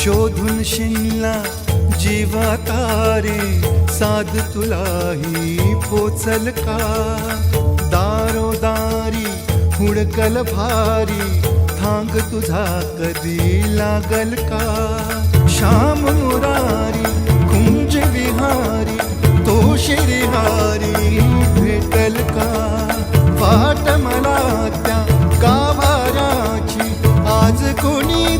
शोधून शिनला जीवा तारे, साध तुलाही पोचल का? दारोदारी हुडकल भारी, थांग तुझा कधी लागल का? श्याम मुरारी कुंज विहारी, तो श्रीहारी भेटल का? वाट मला त्या गाभाऱ्याची आज कोणी